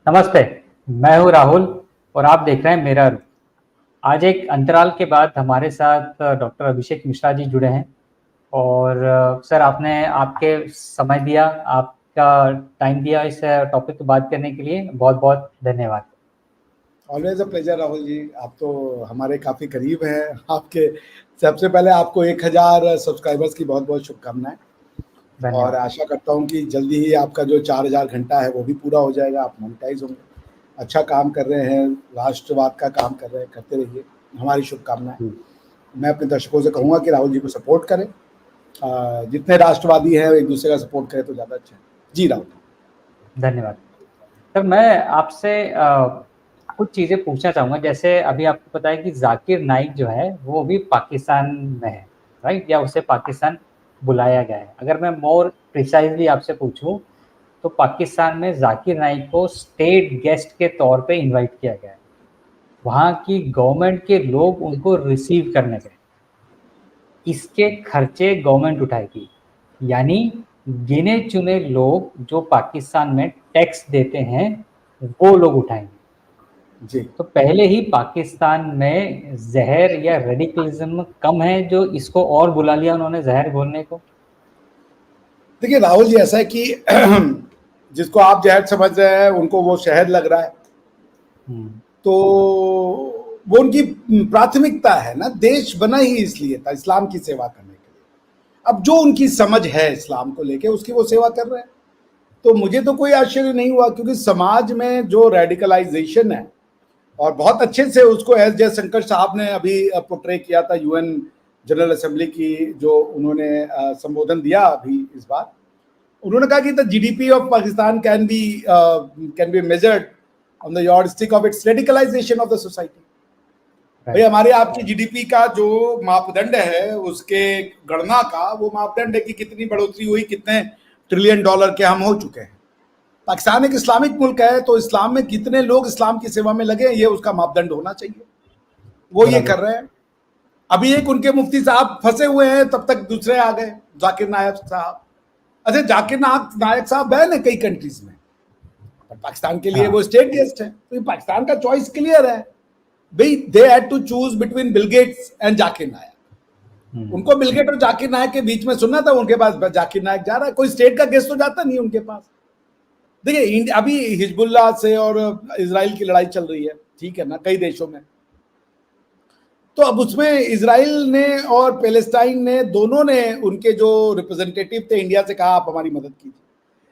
नमस्ते। मैं हूँ राहुल और आप देख रहे हैं मेरा रूप। आज एक अंतराल के बाद हमारे साथ डॉक्टर अभिषेक मिश्रा जी जुड़े हैं और सर आपने आपके समय दिया, आपका टाइम दिया इस टॉपिक पे बात करने के लिए बहुत बहुत धन्यवाद। Always a pleasure Rahul ji. आप तो हमारे काफ़ी करीब हैं। आपके सबसे पहले आपको 1000 सब्सक्राइबर्स की बहुत बहुत शुभकामनाएं और धन्यवाद। आशा करता हूं कि जल्दी ही आपका जो 4000 घंटा है वो भी पूरा हो जाएगा, आप मोनेटाइज होंगे। अच्छा काम कर रहे हैं, राष्ट्रवाद का काम कर रहे हैं, करते रहिए, हमारी शुभकामनाएं। मैं अपने दर्शकों से कहूँगा कि राहुल जी को सपोर्ट करें। जितने राष्ट्रवादी हैं एक दूसरे का सपोर्ट करें तो ज़्यादा अच्छा है। जी राहुल। धन्यवाद। सर मैं आपसे कुछ चीज़ें पूछना चाहूँगा। जैसे अभी आपको पता है कि जाकिर नाइक जो है वो भी पाकिस्तान में है, राइट? या उसे पाकिस्तान बुलाया गया है। अगर मैं मोर प्रिसाइजली आपसे पूछूं तो पाकिस्तान में जाकिर नाइक को स्टेट गेस्ट के तौर पे इनवाइट किया गया है। वहाँ की गवर्नमेंट के लोग उनको रिसीव करने गए। इसके खर्चे गवर्नमेंट उठाएगी, यानी गिने चुने लोग जो पाकिस्तान में टैक्स देते हैं वो लोग उठाएंगे। जी तो पहले ही पाकिस्तान में जहर या रेडिकलिज्म कम है, जो इसको और बुला लिया उन्होंने जहर घोलने को। देखिए राहुल जी, ऐसा है कि जिसको आप जहर समझ रहे हैं उनको वो शहद लग रहा है, तो वो उनकी प्राथमिकता है ना। देश बना ही इसलिए था, इस्लाम की सेवा करने के लिए। अब जो उनकी समझ है इस्लाम को लेके उसकी वो सेवा कर रहे हैं, तो मुझे तो कोई आश्चर्य नहीं हुआ, क्योंकि समाज में जो रेडिकलाइजेशन है और बहुत अच्छे से उसको एस जयशंकर साहब ने अभी पोर्ट्रे किया था यूएन जनरल असेंबली की, जो उन्होंने संबोधन दिया अभी इस बार। उन्होंने कहा कि the GDP of Pakistan can be measured on the yardstick of its radicalization of the society. भाई हमारे आपकी जीडीपी का जो मापदंड है उसके गणना का वो मापदंड है कि कितनी बढ़ोतरी हुई, कितने ट्रिलियन डॉलर के हम हो चुके हैं। पाकिस्तान एक इस्लामिक मुल्क है, तो इस्लाम में कितने लोग इस्लाम की सेवा में लगे ये उसका मापदंड होना चाहिए। वो ये कर रहे हैं। अभी एक उनके मुफ्ती साहब फंसे हुए हैं, तब तक दूसरे आ गए, जाकिर नायक साहब। अच्छा, जाकिर नायक साहब है ना कई कंट्रीज में, पर पाकिस्तान के लिए वो स्टेट गेस्ट है, तो ये पाकिस्तान का चॉइस क्लियर है भाई। They had to choose between Bill Gates and Zakir Naik. उनको बिल गेट और जाकिर नायक के बीच में सुनना था, उनके पास जाकिर नायक जा रहा है। कोई स्टेट का गेस्ट तो जाता नहीं उनके पास। देखिए अभी हिजबुल्लाह से और इजराइल की लड़ाई चल रही है, ठीक है ना, कई देशों में। तो अब उसमें इजराइल ने और पैलेस्टाइन ने दोनों ने उनके जो रिप्रेजेंटेटिव थे इंडिया से कहा आप हमारी मदद कीजिए,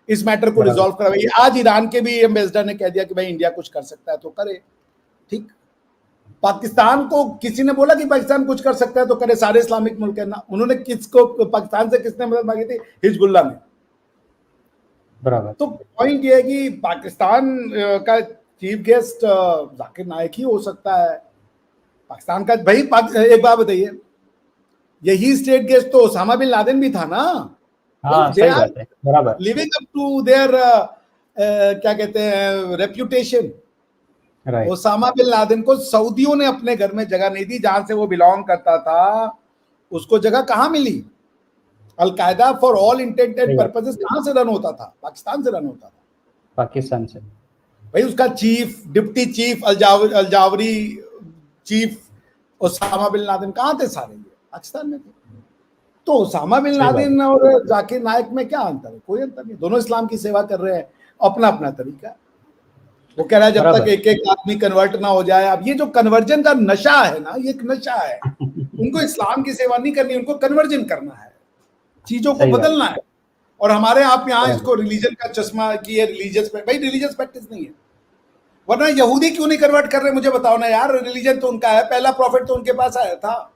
इस मैटर को रिजॉल्व करवाइए। आज ईरान के भी एम्बेसडर ने कह दिया कि भाई इंडिया कुछ कर सकता है तो करे, ठीक। पाकिस्तान को किसी ने बोला कि पाकिस्तान कुछ कर सकता है तो करे, सारे इस्लामिक मुल्क है ना। उन्होंने किसको, पाकिस्तान से किसने मदद मांगी थी? हिजबुल्लाह ने। बराबर। तो पॉइंट ये है कि पाकिस्तान का चीफ गेस्ट जाकिर नायक ही हो सकता है। पाकिस्तान का भाई एक बात बताइए, यही स्टेट गेस्ट तो ओसामा बिन लादेन भी था ना। हाँ, सही बात है, बराबर। लिविंग अप टू देयर क्या कहते हैं रेप्यूटेशन। ओसामा बिन लादेन को सऊदियों ने अपने घर में जगह नहीं दी, जहां से वो बिलोंग करता था उसको जगह कहां मिली? Al Qaeda for all intent and purposes कहां से रन होता था? पाकिस्तान से रन होता था, पाकिस्तान से। भाई उसका chief, deputy chief Al Zawahiri chief Osama bin Laden कहां थे? सारे ये पाकिस्तान में थे। तो ओसामा बिन लादेन और जाकिर नायक में क्या अंतर है? कोई अंतर नहीं, दोनों इस्लाम की सेवा कर रहे हैं, अपना अपना तरीका। वो कह रहा है जब तक एक एक आदमी कन्वर्ट ना हो जाए। अब ये जो कन्वर्जन का नशा है ना, ये एक नशा है। उनको इस्लाम की सेवा नहीं करनी, उनको कन्वर्जन करना है, चीजों को बदलना है। और हमारे आप यहाँ इसको रिलीजन का चश्मा कि ये रिलीजियस, भाई रिलीजियस प्रैक्टिस नहीं है। वरना यहूदी क्यों नहीं कन्वर्ट कर रहे? मुझे बताओ ना यार, रिलीजन तो उनका है, पहला प्रॉफिट तो उनके पास आया था।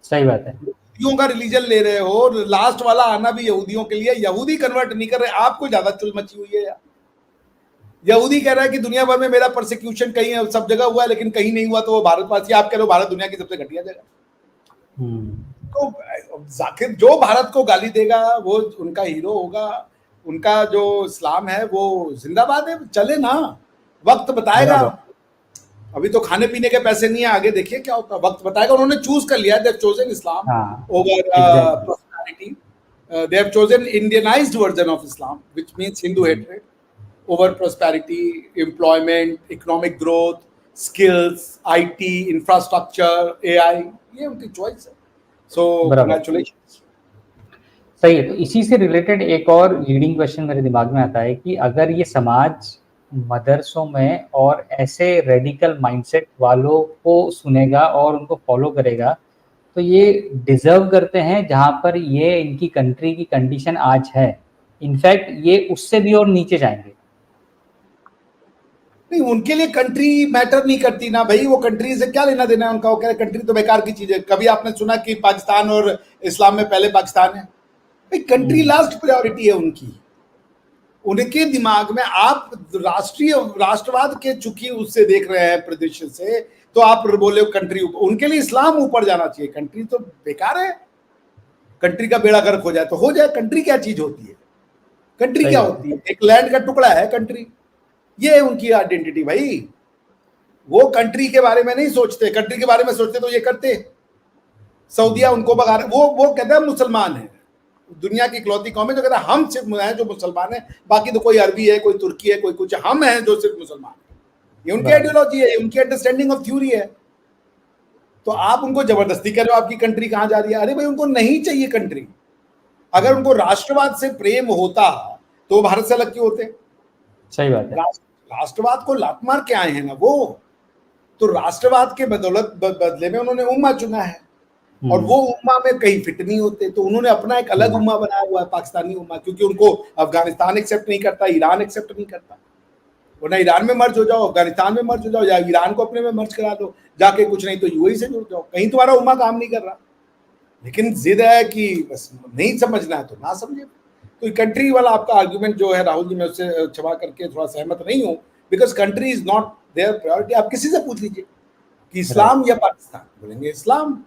सही बात है। यहूदियों का रिलीजन ले रहे हो, लास्ट वाला आना भी यहूदियों के लिए, यहूदी कन्वर्ट नहीं कर रहे। आपको ज्यादा चुल मची हुई है यार। यहूदी कह रहा है कि दुनिया भर में मेरा परसिक्यूशन कहीं सब जगह हुआ है लेकिन कहीं नहीं हुआ, तो वो भारतवासी। आप कह रहे हो भारत दुनिया की सबसे घटिया जगह। तो जाकिर जो भारत को गाली देगा वो उनका हीरो होगा। उनका जो इस्लाम है वो जिंदाबाद है, चले ना, वक्त बताएगा। अभी तो खाने पीने के पैसे नहीं है, आगे देखिए क्या होता है, वक्त बताएगा। उन्होंने चूज कर लिया, they have chosen Islam over prosperity. They have chosen Indianised version of Islam which means Hindu hatred. Over prosperity, employment, economic growth, skills, IT, infrastructure, AI, ये उनकी चॉइस है। सो कांग्रेचुलेशंस। सही है। तो इसी से रिलेटेड एक और लीडिंग क्वेश्चन मेरे दिमाग में आता है कि अगर ये समाज मदरसों में और ऐसे रेडिकल माइंडसेट वालों को सुनेगा और उनको फॉलो करेगा, तो ये डिजर्व करते हैं जहां पर ये इनकी कंट्री की कंडीशन आज है। इनफैक्ट ये उससे भी और नीचे जाएंगे। नहीं, उनके लिए कंट्री मैटर नहीं करती ना भाई, वो कंट्री से क्या लेना देना है उनका। वो कह रहे कंट्री तो बेकार की चीज है। कभी आपने सुना कि पाकिस्तान और इस्लाम में पहले पाकिस्तान है? भाई कंट्री लास्ट प्रायोरिटी है उनकी। उनके दिमाग में आप राष्ट्रवाद के चूंकि उससे देख रहे हैं परिदृश्य से, तो आप बोले कंट्री ऊपर। उनके लिए इस्लाम ऊपर जाना चाहिए, कंट्री तो बेकार है। कंट्री का बेड़ा गर्क हो जाए तो हो जाए। कंट्री क्या चीज होती है? कंट्री क्या होती है? एक लैंड का टुकड़ा है कंट्री। ये है उनकी आइडेंटिटी भाई। वो कंट्री के बारे में नहीं सोचते, कंट्री के बारे में सोचते तो ये करते। सऊदिया उनको भगा रहे, वो कहते हैं मुसलमान है, दुनिया की इकलौती कौम है जो कहता है हम सिर्फ हैं जो मुसलमान है, बाकी तो कोई अरबी है, कोई तुर्की है, कोई कुछ, हम हैं जो सिर्फ मुसलमान है। ये उनकी आइडियोलॉजी है, उनकी अंडरस्टैंडिंग ऑफ थ्योरी है। तो आप उनको जबरदस्ती कर रहे हो आपकी कंट्री कहां जा रही है। अरे भाई उनको नहीं चाहिए कंट्री। अगर उनको राष्ट्रवाद से प्रेम होता तो भारत से अलग क्यों होते? सही बात है। राष्ट्रवाद को लात मार के आए हैं ना वो। तो राष्ट्रवाद के बदले में उन्होंने उम्मा चुना है, और वो उम्मा में कहीं फिट नहीं होते, तो उन्होंने अपना एक अलग उम्मा बनाया हुआ है, पाकिस्तानी उम्मा। क्योंकि उनको अफगानिस्तान एक्सेप्ट नहीं करता, ईरान एक्सेप्ट नहीं करता। वरना ईरान में मर्ज हो जाओ, अफगानिस्तान में मर्ज हो जाओ, या ईरान को अपने में मर्ज करा दो जाके, कुछ नहीं तो यूएई से जुड़ जाओ। कहीं तुम्हारा उम्मा काम नहीं कर रहा, लेकिन जिद है कि बस नहीं समझना है तो ना समझे। तो कंट्री वाला आपका आर्ग्यूमेंट जो है राहुल जी, मैं उससे क्षमा करके थोड़ा सहमत नहीं हूँ। Because country is not there priority. आप किसी से पूछ लीजिए कि इस्लाम या पाकिस्तान, बोलेंगे इस्लाम।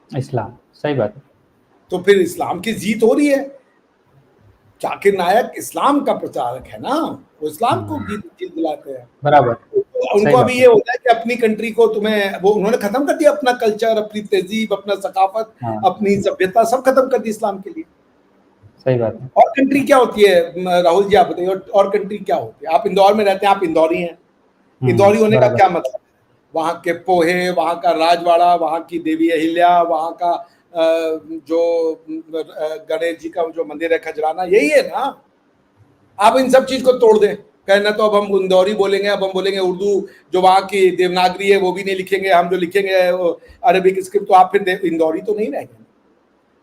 इस्लाम, सही बात है। तो फिर इस्लाम की जीत हो रही है। जाकिर नायक इस्लाम का प्रचारक है ना, वो इस्लाम को जीत दिलाते हैं। बराबर। तो उनको अभी ये होता है कि अपनी कंट्री को तुम्हें, वो उन्होंने खत्म कर दिया अपना कल्चर, अपनी तहजीब, अपना सकाफत, अपनी सभ्यता सब खत्म कर दी इस्लाम के लिए। सही बात है। और कंट्री क्या होती है राहुल जी, आप बताइए, और कंट्री क्या होती है? आप इंदौर में रहते हैं, आप इंदौरी हैं। इंदौरी होने का क्या मतलब? वहाँ के पोहे, वहाँ का राजवाड़ा, वहाँ की देवी अहिल्या, वहाँ का जो गणेश जी का जो मंदिर है खजराना, यही है ना। आप इन सब चीज को तोड़ दें, कहना तो अब हम इंदौरी बोलेंगे, अब हम बोलेंगे उर्दू, जो वहाँ की देवनागरी है वो भी नहीं लिखेंगे, हम जो लिखेंगे अरबिक स्क्रिप्ट, तो आप फिर इंदौरी तो नहीं रहेंगे।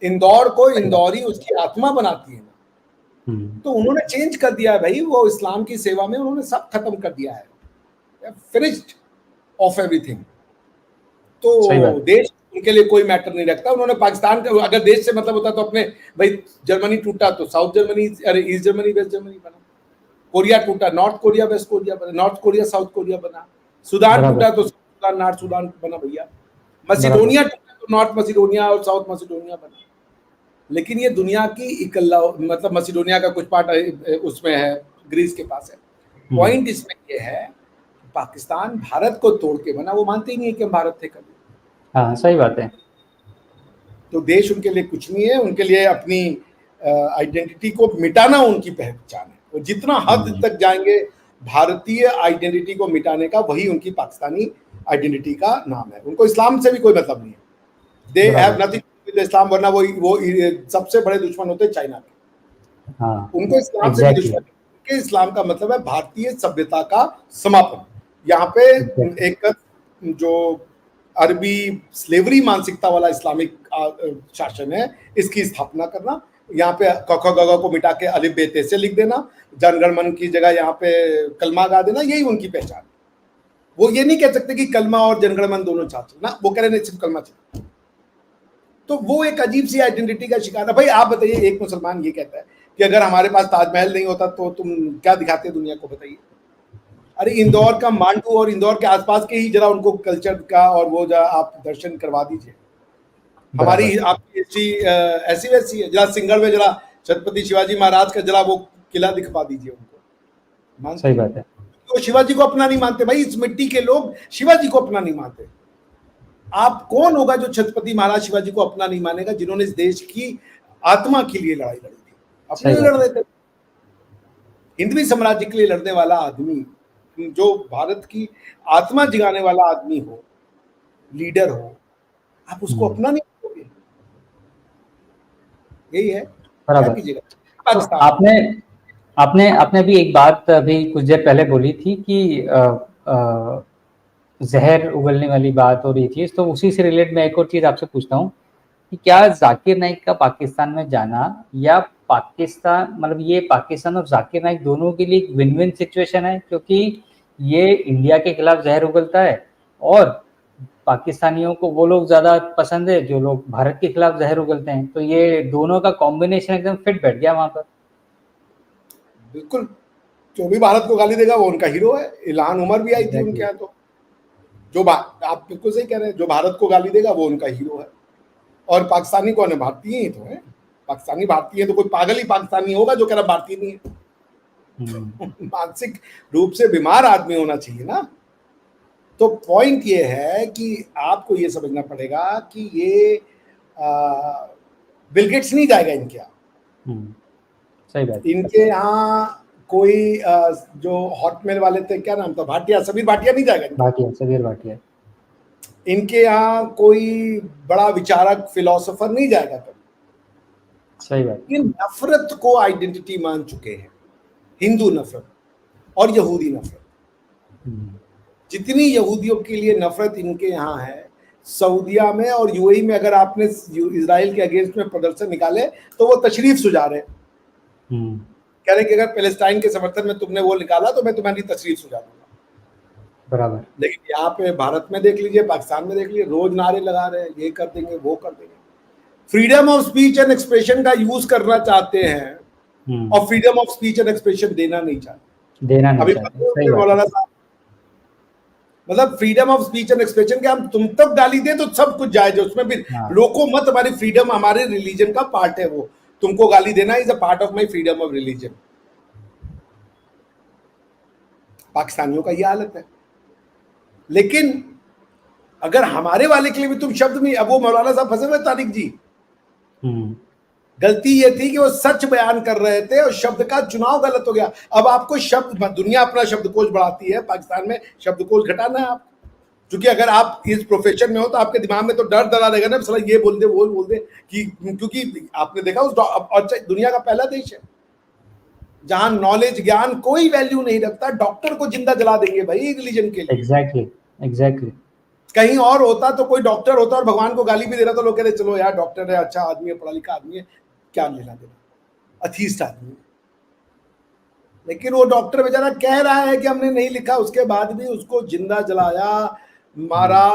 इंदौर को इंदौरी उसकी आत्मा बनाती है ना। तो उन्होंने चेंज कर दिया है भाई, वो इस्लाम की सेवा में उन्होंने सब खत्म कर दिया है, फिनिश्ड ऑफ एवरीथिंग। तो देश उनके लिए कोई मैटर नहीं रखता। उन्होंने पाकिस्तान का, अगर देश से मतलब होता तो अपने, भाई जर्मनी टूटा तो साउथ जर्मनी, अरे ईस्ट जर्मनी वेस्ट जर्मनी बना। कोरिया टूटा, नॉर्थ कोरिया वेस्ट कोरिया बना, नॉर्थ कोरिया साउथ कोरिया बना। सुदान टूटा तो सुदान नॉर्थ सुदान बना भैया। मसिडोनिया टूटा तो नॉर्थ मसिडोनिया और साउथ मसिडोनिया बना। लेकिन ये दुनिया की इकल्ला, मतलब मसिडोनिया का कुछ पार्ट उसमें है, ग्रीस के पास है। पॉइंट इसमें ये है, पाकिस्तान भारत को तोड़ के बना, वो मानते ही नहीं है कि हम भारत थे कभी। हाँ, सही बात है। तो देश उनके लिए कुछ नहीं है, उनके लिए अपनी आइडेंटिटी को मिटाना उनकी पहचान है। वो जितना हद तक जाएंगे भारतीय आइडेंटिटी को मिटाने का, वही उनकी पाकिस्तानी आइडेंटिटी का नाम है। उनको इस्लाम से भी कोई मतलब नहीं है। दे हैव नथिंग विद इस्लाम, वरना वो सबसे बड़े दुश्मन होते हैं चाइना के। हाँ, उनको इस्लाम से भी दुश्मन है। इस्लाम का मतलब है भारतीय सभ्यता का समापन। यहाँ पे एक जो अरबी स्लेवरी मानसिकता वाला इस्लामिक शासन है, इसकी स्थापना करना। यहाँ पे क ख ग घ को मिटा के अलिफ बे ते से लिख देना, जनगण मन की जगह यहाँ पे कलमा गा देना, यही उनकी पहचान। वो ये नहीं कह सकते कि कलमा और जनगण मन दोनों छात्र ना, वो कह रहे हैं सिर्फ कलमा चाहिए। तो वो एक अजीब सी आइडेंटिटी का शिकार है। भाई आप बताइए, एक मुसलमान ये कहता है कि अगर हमारे पास ताजमहल नहीं होता तो तुम क्या दिखाते दुनिया को, बताइए। अरे इंदौर का मांडू और इंदौर के आसपास के ही जरा उनको कल्चर का और वो जरा आप दर्शन करवा दीजिए। हमारी आपकी हिस्ट्री ऐसी वैसी है। जरा सिंगड़ में जरा छत्रपति शिवाजी महाराज का जरा वो किला दिखवा दीजिए उनको। सही बात है। वो शिवाजी को अपना नहीं मानते भाई, इस मिट्टी के लोग शिवाजी को अपना नहीं मानते। आप कौन होगा जो छत्रपति महाराज शिवाजी को अपना नहीं मानेगा, जिन्होंने इस देश की आत्मा के लिए लड़ाई लड़ी थी, अपने लिए लड़ रहे थे। हिंदवी साम्राज्य के लिए लड़ने वाला आदमी, जो भारत की आत्मा जगाने वाला आदमी हो, लीडर हो, आप उसको अपना नहीं करोगे। यही है, क्या बराबर। कीजिएगा। तो पाकिस्तान आपने आपने आपने भी एक बात अभी कुछ देर पहले बोली थी कि जहर उगलने वाली बात और ये चीज, तो उसी से रिलेट मैं एक और चीज आपसे पूछता हूँ कि क्या जाकिर नाइक का पाकिस्तान में जाना या पाकिस्तान, मतलब ये पाकिस्तान और जाकिर नाइक दोनों के लिए एक विन विन सिचुएशन है, क्योंकि ये इंडिया के खिलाफ जहर उगलता है और पाकिस्तानियों को वो लोग ज्यादा पसंद है जो लोग भारत के खिलाफ जहर उगलते हैं, तो ये दोनों का कॉम्बिनेशन एकदम फिट बैठ गया वहां पर। बिल्कुल, जो भी भारत को गाली देगा वो उनका हीरो है। इल्हान उमर भी आई थी उनके यहाँ, तो जो आप बिल्कुल सही कह रहे हैं, जो भारत को गाली देगा वो उनका हीरो है। और पाकिस्तानी कौन है? भारतीय ही तो है। पाकिस्तानी भारतीय है, तो कोई पागल ही पाकिस्तानी होगा जो कह रहा भारतीय नहीं है। मानसिक रूप से बीमार आदमी होना चाहिए ना। तो पॉइंट ये है कि आपको ये समझना पड़ेगा कि ये बिल गेट्स नहीं जाएगा इनके यहाँ। सही बात। इनके यहाँ कोई जो हॉटमेल वाले थे, क्या नाम था, भाटिया, समीर भाटिया नहीं जाएगा। भाटिया, समीर भाटिया। इनके यहाँ कोई बड़ा विचारक फिलोसोफर नहीं जाएगा कभी। सही बात। ये नफरत को आइडेंटिटी मान चुके हैं, हिंदू नफरत और यहूदी नफरत। जितनी यहूदियों के लिए नफरत इनके यहाँ है, सऊदिया में और यूएई में अगर आपने इजराइल के अगेंस्ट में प्रदर्शन निकाले तो वो तशरीफ सुझा रहे, कह रहे कि अगर पैलेस्टाइन के समर्थन में तुमने वो निकाला तो मैं तुम्हारी तशरीफ सुझा दूंगा। बराबर। लेकिन यहाँ पे भारत में देख लीजिए, पाकिस्तान में देख लीजिए, रोज नारे लगा रहे हैं, ये कर देंगे वो कर देंगे। Freedom of speech and expression का यूज करना चाहते हैं और freedom of speech and expression देना नहीं चाहते। अभी मौलाना साहब, मतलब freedom of speech and expression के हम तुम तक गाली दे तो सब कुछ जायज है, उसमें भी रोको मत, हमारी फ्रीडम, हमारे रिलीजन का पार्ट है वो, तुमको गाली देना is a part of my freedom of religion. पाकिस्तानियों का ये हालत है। लेकिन अगर हमारे वाले के लिए भी तुम शब्द में, अब वो मौलाना साहब फंसे हुए तारिक जी, गलती ये थी कि वो सच बयान कर रहे थे और शब्द का चुनाव गलत हो गया। अब आपको शब्द, दुनिया अपना शब्दकोश बढ़ाती है, पाकिस्तान में शब्दकोश घटाना है आप, क्योंकि अगर आप इस प्रोफेशन में हो तो आपके दिमाग में तो डर डरा रहेगा ना, साला ये बोल दे वो बोल दे, कि क्योंकि आपने देखा उस और दुनिया का पहला देश है जहां नॉलेज, ज्ञान कोई वैल्यू नहीं रखता, डॉक्टर को जिंदा जला देंगे भाई रिलीजन के लिए। एग्जैक्टली। कहीं और होता तो कोई डॉक्टर होता और भगवान को गाली भी दे रहा तो लोग कहते चलो यार डॉक्टर है, अच्छा आदमी है, पढ़ा लिखा आदमी है, क्या लेना देना, अथीस्ट आदमी है। लेकिन वो डॉक्टर बेचारा कह रहा है कि हमने नहीं लिखा, उसके बाद भी उसको जिंदा जलाया, मारा,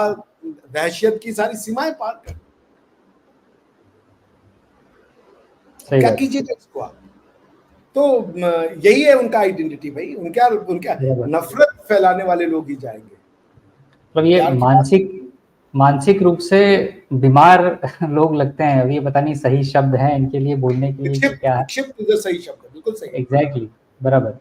वहशियत की सारी सीमाएं पार कर। क्या कीजिएगा इसको आप? तो यही है उनका आइडेंटिटी भाई, उनका नफरत फैलाने वाले लोग ही जाएंगे। मतलब ये मानसिक रूप से बीमार लोग लगते हैं। अभी ये पता नहीं सही शब्द है इनके लिए बोलने के लिए क्या है। सही शब्द है, बिल्कुल सही। एग्जैक्टली, बराबर।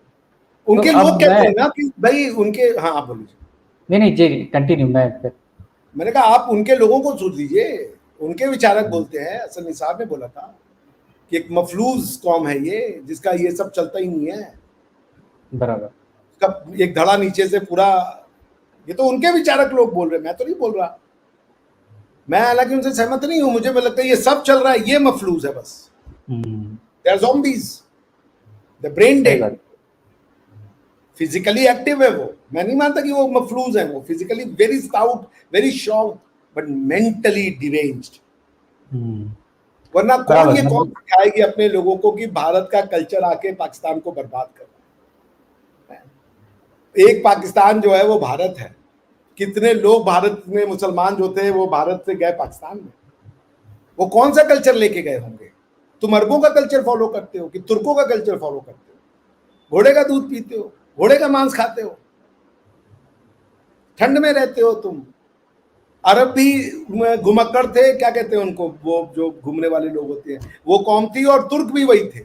उनके तो लोग कहते हैं ना कि भाई उनके, हाँ आप बोलिए। नहीं जी, कंटिन्यू। मैंने कहा आप उनके लोगों को सोच लीजिए, उनके विचारक बोलते हैं। असल निसाब ने बोला था कि एक मफलूज कौम है ये, जिसका ये सब चलता ही नहीं है, बराबर। उसका एक धड़ा नीचे से पूरा, ये तो उनके विचारक लोग बोल रहे हैं, मैं तो नहीं बोल रहा। मैं हालांकि उनसे सहमत नहीं हूं, मुझे लगता है ये सब चल रहा है, ये मफलूज है बस। They are zombies, the brain dead. Physically active है वो, मैं नहीं मानता कि वो मफलूज है, वो physically very stout, very short, but mentally deranged. वरना कौन ये कौन सिखाएगी अपने लोगों को कि भारत का कल्चर आके पाकिस्तान को बर्बाद करना। एक पाकिस्तान जो है वो भारत है। कितने लोग भारत में मुसलमान जो थे वो भारत से गए पाकिस्तान में, वो कौन सा कल्चर लेके गए होंगे? तुम अरबों का कल्चर फॉलो करते हो कि तुर्कों का कल्चर फॉलो करते हो? घोड़े का दूध पीते हो, घोड़े का मांस खाते हो, ठंड में रहते हो तुम। अरब भी घुमक्कड़ थे, क्या कहते हैं उनको, वो जो घूमने वाले लोग होते हैं, वो कौम थी, और तुर्क भी वही थे,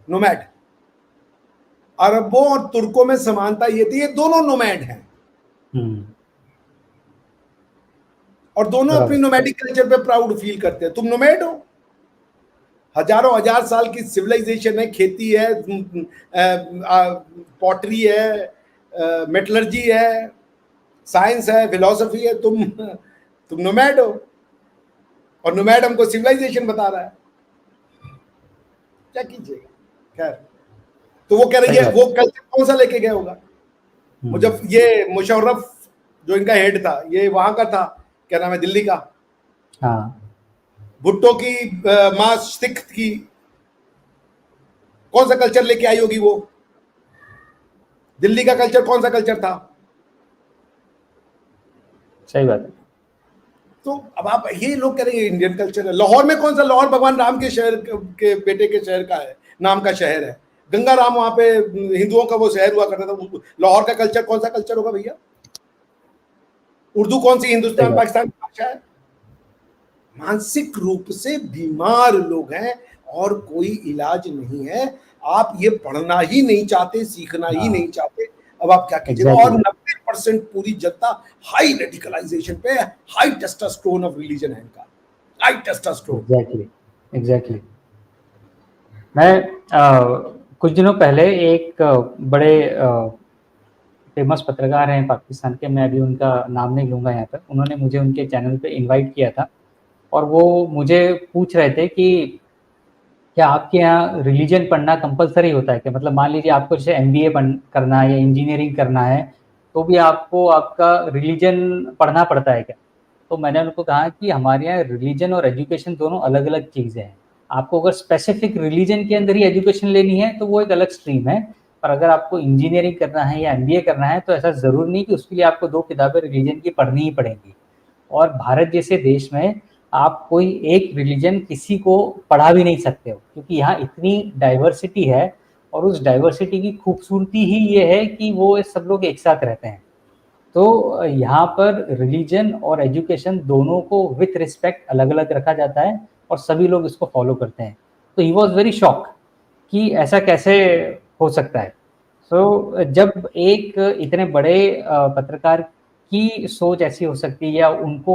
नोमैड। अरबों और तुर्कों में समानता ये थी, ये दोनों नोमैड हैं और दोनों अपनी नोमैडिक कल्चर पे प्राउड फील करते हैं। तुम नोमैड हो, हजारों हजार साल की सिविलाइजेशन है, खेती है, पॉटरी है, मेटलर्जी है, साइंस है, फिलॉसफी है। तुम नोमैड हो, और नोमैड हमको सिविलाइजेशन बता रहा है, क्या कीजिएगा। खैर, तो वो कह रही है वो कल्चर कौन सा लेके गया होगा। जब ये मुशर्रफ जो इनका हेड था, ये वहां का था, क्या नाम है, दिल्ली का। हाँ, भुट्टो की मां सिख की, कौन सा कल्चर लेके आई होगी वो। दिल्ली का कल्चर कौन सा कल्चर था। सही बात है। तो अब आप ये लोग कह रहे हैं इंडियन कल्चर है। लाहौर में कौन सा, लाहौर भगवान राम के शहर के बेटे के शहर का है, नाम का शहर है। गंगा राम वहां पे हिंदुओं का वो शहर हुआ करता था। लाहौर का कल्चर कौन सा कल्चर होगा भैया। उर्दू कौन सी हिंदुस्तान पाकिस्तान की भाषा है। मानसिक रूप से बीमार लोग हैं और कोई इलाज नहीं है। आप ये पढ़ना ही नहीं चाहते, सीखना ही नहीं चाहते, अब आप क्या कीजिएगा। और 90% पूरी जनता हाई रेडिकलाइजेशन पे, हाई टेस्टोस्टेरोन ऑफ रिलीजन है इनका, हाई टेस्टोस्टेरोन। एग्जैक्टली। मैं कुछ दिनों पहले एक बड़े फेमस पत्रकार हैं पाकिस्तान के, मैं अभी उनका नाम नहीं लूँगा यहाँ पर, उन्होंने मुझे उनके चैनल पे इनवाइट किया था और वो मुझे पूछ रहे थे कि क्या आपके यहाँ रिलीजन पढ़ना कंपलसरी होता है क्या। मतलब मान लीजिए आपको जैसे MBA करना है या इंजीनियरिंग करना है तो भी आपको आपका रिलीजन पढ़ना पड़ता है क्या। तो मैंने उनको कहा कि हमारे यहाँ रिलीजन और एजुकेशन दोनों अलग अलग चीज़ें हैं। आपको अगर स्पेसिफिक रिलीजन के अंदर ही एजुकेशन लेनी है तो वो एक अलग स्ट्रीम है, पर अगर आपको इंजीनियरिंग करना है या MBA करना है तो ऐसा ज़रूरी नहीं कि उसके लिए आपको 2 किताबें रिलीजन की पढ़नी ही पड़ेंगी। और भारत जैसे देश में आप कोई एक रिलीजन किसी को पढ़ा भी नहीं सकते हो, क्योंकि यहाँ इतनी डाइवर्सिटी है और उस डाइवर्सिटी की खूबसूरती ही ये है कि वो सब लोग एक साथ रहते हैं। तो यहाँ पर रिलीजन और एजुकेशन दोनों को विथ रिस्पेक्ट अलग अलग रखा जाता है और सभी लोग इसको फॉलो करते हैं। तो ही वॉज वेरी शॉक कि ऐसा कैसे हो सकता है। सो जब एक इतने बड़े पत्रकार की सोच ऐसी हो सकती है या उनको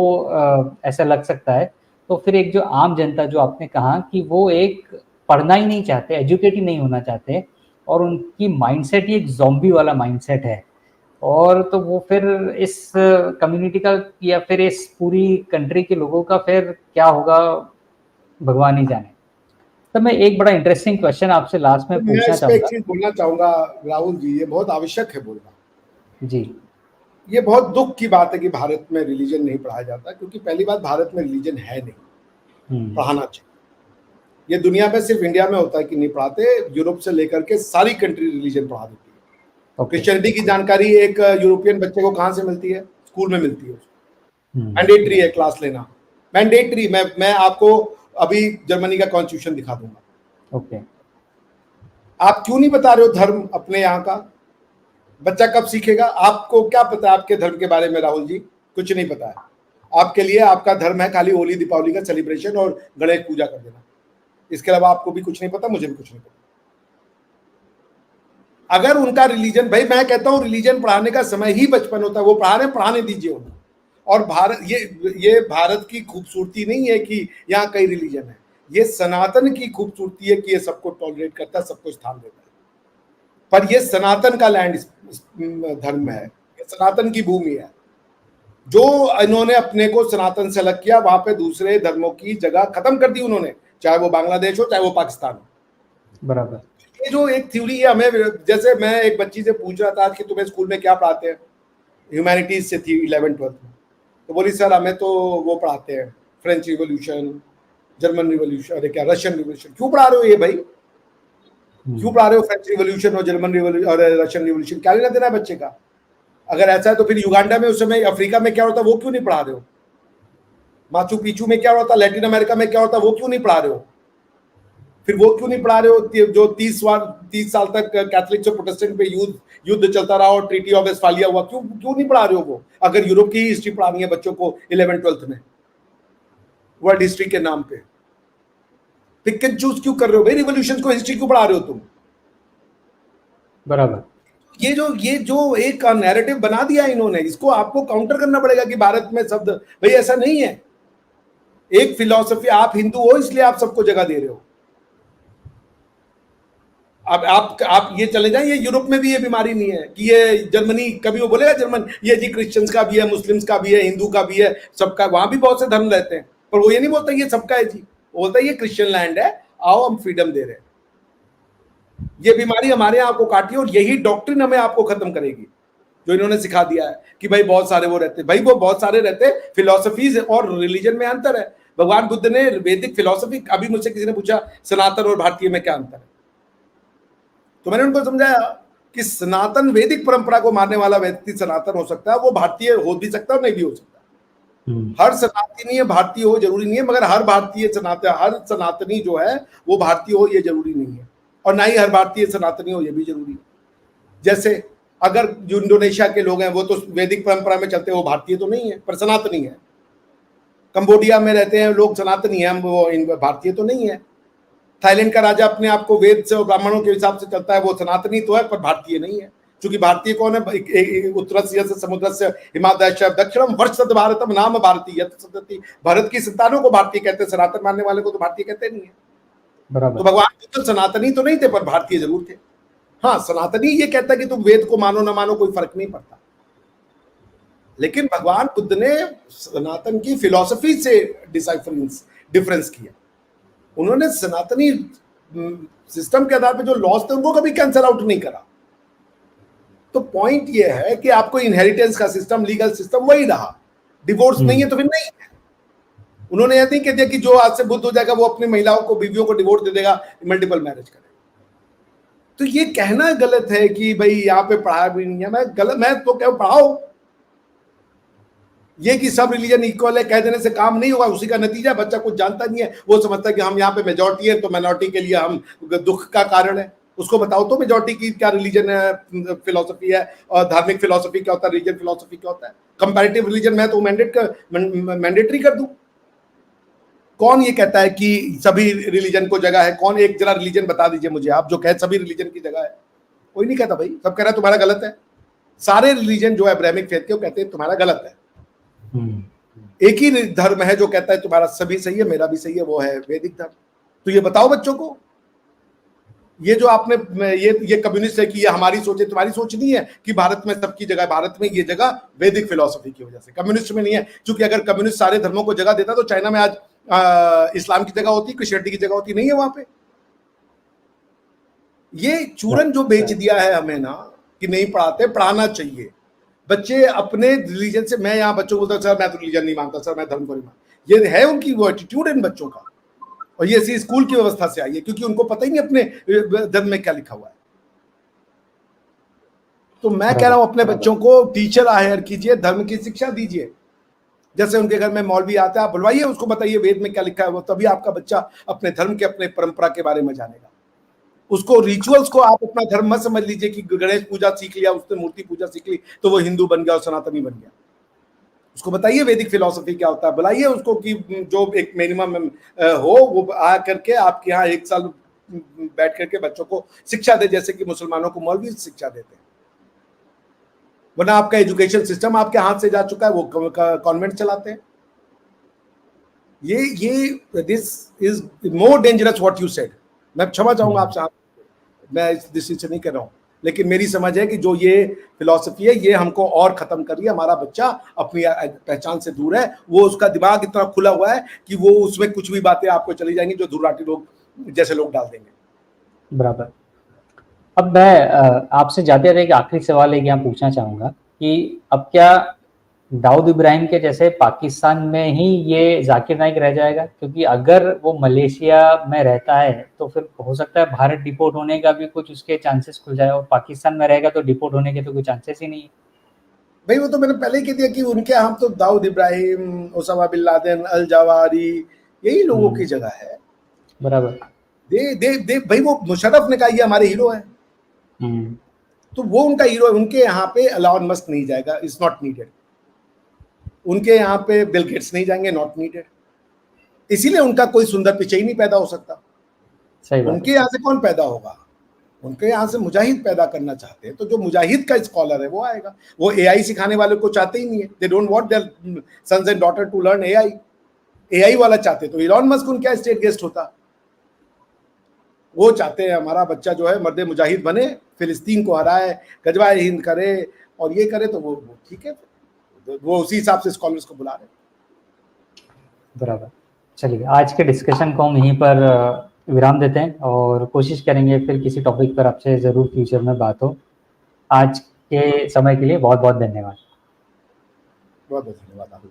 ऐसा लग सकता है, तो फिर एक जो आम जनता, जो आपने कहा कि वो एक पढ़ना ही नहीं चाहते, एजुकेट ही नहीं होना चाहते, और उनकी माइंडसेट ही एक ज़ॉम्बी वाला माइंडसेट है, और तो वो फिर इस कम्युनिटी का या फिर इस पूरी कंट्री के लोगों का फिर क्या होगा भगवान ही जाने। तो मैं एक बड़ा इंटरेस्टिंग क्वेश्चन आपसे लास्ट में पूछना चाहूँगा। एक चीज बोलना चाहूंगा राहुल जी, ये बहुत आवश्यक है बोलना जी। ये बहुत दुख की बात है कि भारत में रिलीजन नहीं पढ़ाया जाता, क्योंकि पहली बात भारत में रिलीजन है नहीं, पढ़ाना चाहिए। ये दुनिया में सिर्फ इंडिया में होता है कि नहीं पढ़ाते, यूरोप से लेकर के सारी कंट्री रिलीजन पढ़ा देती है। क्रिश्चियनिटी की जानकारी एक यूरोपियन बच्चे को कहाँ से मिलती है, स्कूल में मिलती है। मैंडेटरी है क्लास लेना, मैंडेटरी। मैं आपको अभी जर्मनी का कॉन्स्टिट्यूशन दिखा दूंगा। ओके। आप क्यों नहीं बता रहे हो धर्म अपने यहाँ का। बच्चा कब सीखेगा। आपको क्या पता है आपके धर्म के बारे में राहुल जी, कुछ नहीं पता है। आपके लिए आपका धर्म है खाली होली दीपावली का सेलिब्रेशन और गणेश पूजा कर देना, इसके अलावा आपको भी कुछ नहीं पता, मुझे भी कुछ नहीं पता। अगर उनका रिलीजन, भाई मैं कहता हूं रिलीजन पढ़ाने का समय ही बचपन होता है, वो पढ़ाने दीजिए उन्हें। और भारत, ये भारत की खूबसूरती नहीं है कि यहाँ कई रिलीजन है, ये सनातन की खूबसूरती है कि ये सबको टॉलरेट करता है, सबको स्थान देता है। पर ये सनातन का लैंड धर्म है, ये सनातन की भूमि है। जो इन्होंने अपने को सनातन से अलग किया, वहां पे दूसरे धर्मों की जगह खत्म कर दी उन्होंने, चाहे वो बांग्लादेश हो चाहे वो पाकिस्तान हो। बराबर। ये जो एक थ्योरी है, हमें, जैसे मैं एक बच्ची से पूछ रहा था कि तुम्हें स्कूल में क्या पढ़ाते हैं, ह्यूमैनिटीज से थी 11th 12th में, तो बोली सर हमें तो वो पढ़ाते हैं फ्रेंच रिवॉल्यूशन, जर्मन रिवॉल्यूशन, अरे क्या रशियन रिवॉल्यूशन। क्यों पढ़ा रहे हो ये भाई, क्यों पढ़ा रहे हो फ्रेंच रिवॉल्यूशन और जर्मन रिवॉल्यूशन और रशियन रिवॉल्यूशन, क्या लेना देना है बच्चे का। अगर ऐसा है तो फिर युगांडा में उस समय, अफ्रीका में क्या होता है वो क्यों नहीं पढ़ा रहे हो। माचू पिचू में क्या होता है, लैटिन अमेरिका में क्या होता है वो क्यों नहीं पढ़ा रहे हो। फिर वो क्यों नहीं पढ़ा रहे हो जो 30 साल तक कैथोलिक से प्रोटेस्टेंट पे युद्ध चलता रहा और ट्रीटी ऑफ वेस्टफालिया हुआ, क्यों नहीं पढ़ा रहे हो वो। अगर यूरोप की हिस्ट्री पढ़ानी है बच्चों को 11th 12th में वर्ल्ड हिस्ट्री के नाम पे, पिक एंड चूज क्यों कर रहे हो भाई, रिवॉल्यूशन को हिस्ट्री क्यों पढ़ा रहे हो तुम। बराबर। ये जो एक नैरेटिव बना दिया इन्होंने, इसको आपको काउंटर करना पड़ेगा कि भारत में शब्द, भाई ऐसा नहीं है। एक फिलॉसफी, आप हिंदू हो इसलिए आप सबको जगह दे रहे हो, अब आप ये चले जाएं, ये यूरोप में भी ये बीमारी नहीं है कि ये जर्मनी, कभी वो बोलेगा जर्मन ये जी क्रिश्चियंस का भी है, मुस्लिम्स का भी है, हिंदू का भी है, सबका, वहां भी बहुत से धर्म रहते हैं, पर वो ये नहीं बोलता ये सबका है जी, वो बोलता है ये क्रिश्चियन लैंड है, आओ हम फ्रीडम दे रहे हैं। ये बीमारी हमारे यहाँ आपको काटी और यही डॉक्ट्रिन हमें आपको खत्म करेगी, जो इन्होंने सिखा दिया है कि भाई बहुत सारे वो रहते, भाई वो बहुत सारे रहते, फिलोसफीज और रिलीजन में अंतर है। भगवान बुद्ध ने वैदिक फिलोसफी, अभी मुझसे किसी ने पूछा सनातन और भारतीय में क्या अंतर है, तो मैंने उनको समझाया कि सनातन वैदिक परंपरा को मानने वाला व्यक्ति सनातन हो सकता है, वो भारतीय हो भी सकता है और नहीं भी हो सकता। हर सनातनी भारतीय हो जरूरी नहीं है, मगर हर भारतीय हर सनातनी जो है वो भारतीय हो ये जरूरी नहीं है, और ना ही हर भारतीय सनातनी हो ये भी जरूरी है। जैसे अगर जो इंडोनेशिया के लोग हैं वो तो वैदिक परंपरा में चलते हैं, वो भारतीय तो नहीं है पर सनातनी है। कंबोडिया में रहते हैं लोग सनातनी है, वो भारतीय तो नहीं है। थाईलैंड का राजा अपने आप को वेद से और ब्राह्मणों के हिसाब से चलता है, वो सनातनी तो है पर भारतीय नहीं है, क्योंकि भारतीय कौन है, उत्तरस्य समुद्रस्य हिमादयश्च दक्षिणम वर्षद भारतम नाम भारतीय सदति, भारत की संतानों को भारतीय कहते हैं, सनातन मानने वाले को तो भारतीय कहते नहीं है। तो भगवान बुद्ध सनातनी तो नहीं थे पर भारतीय जरूर थे। हाँ, सनातनी ये कहता है कि तुम वेद को मानो ना मानो कोई फर्क नहीं पड़ता, लेकिन भगवान बुद्ध ने सनातन की फिलॉसफी से डिफरेंस किया। उन्होंने सनातनी सिस्टम के आधार पर जो लॉस थे उनको कभी कैंसल आउट नहीं करा। तो पॉइंट ये है कि आपको इनहेरिटेंस का सिस्टम, लीगल सिस्टम वही रहा, डिवोर्स नहीं है तो फिर नहीं है। उन्होंने यह नहीं कह दिया कि जो आज से बुद्ध हो जाएगा वो अपनी महिलाओं को, बीवियों को डिवोर्स दे देगा, मल्टीपल मैरिज करेगा। तो ये कहना गलत है कि भाई यहाँ पे पढ़ाया भी नहीं है। मैं तो क्या पढ़ाओ, ये कि सब रिलीजन इक्वल है कह देने से काम नहीं होगा। उसी का नतीजा बच्चा कुछ जानता नहीं है, वो समझता है कि हम यहाँ पे मेजॉरिटी है तो माइनॉरिटी के लिए हम दुख का कारण है। उसको बताओ तो मेजॉरिटी की क्या रिलीजन है, फिलोसफी है, और धार्मिक फिलोसफी क्या होता है, रिलीजन फिलोसफी क्या होता है। कंपैरेटिव रिलीजन मैं तो मैंडेटरी कर दूं। कौन ये कहता है कि सभी रिलीजन को जगह है? कौन, एक जरा रिलीजन बता दीजिए मुझे आप जो कहे सभी रिलीजन की जगह है। कोई नहीं कहता भाई, सब कह रहा है तुम्हारा गलत है। सारे रिलीजन जो है अब्राहमिक फेथ के वो कहते हैं तुम्हारा गलत है। एक ही धर्म है जो कहता है तुम्हारा सभी सही है, मेरा भी सही है, वो है वैदिक धर्म। तो ये बताओ बच्चों को, ये जो आपने ये कम्युनिस्ट है कि ये हमारी सोच है, तुम्हारी सोच नहीं है कि भारत में सबकी जगह, भारत में ये जगह वैदिक फिलोसफी की वजह से, कम्युनिस्ट में नहीं है। क्योंकि अगर कम्युनिस्ट सारे धर्मों को जगह देता तो चाइना में आज इस्लाम की जगह होती, क्रिश्चियनिटी की जगह होती, नहीं है वहां पे। ये चूरन जो बेच दिया है हमें ना कि नहीं पढ़ाते, पढ़ाना चाहिए। बच्चे अपने रिलीजन से, मैं यहाँ बच्चों को बोलता सर मैं तो रिलीजन नहीं मानता, सर मैं धर्म को नहीं मानता, ये है उनकी वो एटीट्यूड इन बच्चों का। और ये इसी स्कूल की व्यवस्था से आई है, क्योंकि उनको पता ही नहीं अपने धर्म में क्या लिखा हुआ है। तो मैं कह रहा हूं अपने बच्चों को टीचर हायर कीजिए, धर्म की शिक्षा दीजिए। जैसे उनके घर में मौलवी आता है, आप बुलवाइए, उसको बताइए वेद में क्या लिखा है, वो तभी आपका बच्चा अपने धर्म के, अपने परंपरा के बारे में जानेगा। उसको रिचुअल्स को आप अपना धर्म मत समझ लीजिए कि गणेश पूजा सीख लिया, उसने मूर्ति पूजा सीख ली तो वो हिंदू बन गया और सनातनी बन गया। उसको बताइए वैदिक फिलॉसफी क्या होता है, बुलाइए उसको कि जो एक मिनिमम हो वो आ करके आपके यहाँ 1 साल बैठ करके बच्चों को शिक्षा दे, जैसे कि मुसलमानों को मौलवी शिक्षा देते हैं। वरना आपका एजुकेशन सिस्टम आपके हाथ से जा चुका है, वो कॉन्वेंट चलाते हैं। ये this is more dangerous what you said. मैं क्षमा चाहूंगा आपसे, मैं इस दृष्टि से नहीं कर रहा हूं, लेकिन मेरी समझ है कि जो ये फिलॉसफी है ये हमको और खत्म कर रही है। हमारा बच्चा अपनी पहचान से दूर है, वो उसका दिमाग इतना खुला हुआ है कि वो उसमें कुछ भी बातें आपको चली जाएंगी जो धुर्राटी लोग जैसे लोग डाल देंगे। बराबर। अब मैं आपसे जाते रहे एक आखिरी सवाल एक यहाँ पूछना चाहूंगा कि अब क्या दाऊद इब्राहिम के जैसे पाकिस्तान में ही ये जाकिर नाइक रह जाएगा? क्योंकि अगर वो मलेशिया में रहता है तो फिर हो सकता है भारत डिपोर्ट होने का भी कुछ उसके चांसेस खुल जाए, और पाकिस्तान में रहेगा तो डिपोर्ट होने के तो कोई चांसेस ही नहीं है। भाई वो तो मैंने पहले ही कह दिया कि उनके यहाँ तो Dawood Ibrahim, Osama bin Laden, Al Zawahiri, यही लोगों की जगह है। बराबर। दे भाई, वो मुशर्रफ ने कहा ये हमारे हीरो हैं, तो वो उनका हीरो है। उनके यहाँ पे एलॉन मस्क नहीं जाएगा, इट्स नॉट नीडेड। उनके यहाँ पे बिल गेट्स नहीं जाएंगे, नॉट नीडेड। इसीलिए उनका कोई सुंदर पिचई नहीं पैदा हो सकता। उनके यहाँ से कौन पैदा होगा? उनके यहाँ से मुजाहिद पैदा करना चाहते हैं, तो जो मुजाहिद का स्कॉलर है वो आएगा। वो एआई सिखाने वाले को चाहते ही नहीं है। They don't want their sons and daughter to learn AI. AI वाला चाहते तो इलॉन मस्क उनका स्टेट गेस्ट होता। वो चाहते हैं हमारा बच्चा जो है मर्द मुजाहिद बने, फिलिस्तीन को हराए, गजवाए हिंद करे और ये करे, तो वो ठीक है, वो उसी हिसाब से स्कॉलर्स को बुला रहे हैं। बराबर। चलिए, आज के डिस्कशन को हम यहीं पर विराम देते हैं और कोशिश करेंगे फिर किसी टॉपिक पर आपसे ज़रूर फ्यूचर में बात हो। आज के समय के लिए बहुत बहुत धन्यवाद। बहुत बहुत धन्यवाद।